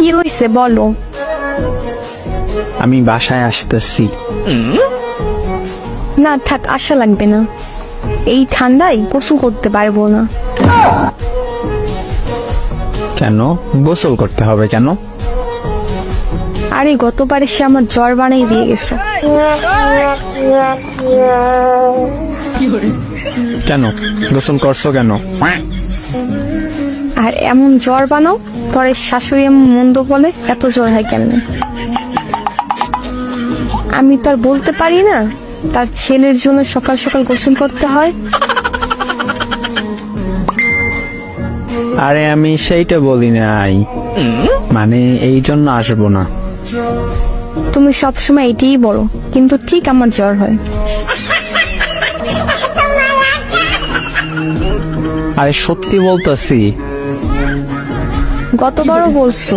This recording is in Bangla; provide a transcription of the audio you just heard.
কি হয়েছে বলো। আমি বাসায় আসতেছি। না থাক, আশা লাগবে না, এই ঠান্ডায় গোসল করতে পারবো না। কেন গোসল করতে হবে কেন? আরে গতবার এসে আমার জ্বর বানাই দিয়ে গেছে। কেন গোসল করছো কেন? আর এমন জ্বর বানাও, তোর শাশুড়ি এমন মন্দ বলে এত জ্বর হয় কেমনে? আমি তো আর বলতে পারি না তার ছেলের জন্য সকাল সকাল গোসল করতে হয়। আরে আমি সেইটা বলি নাই, মানে এই জন্য আসবো না। তুমি সবসময় এটাই বলো, কিন্তু ঠিক আমার জ্বর হয়। আরে সত্যি বলতেছি। গতবারও বলছো।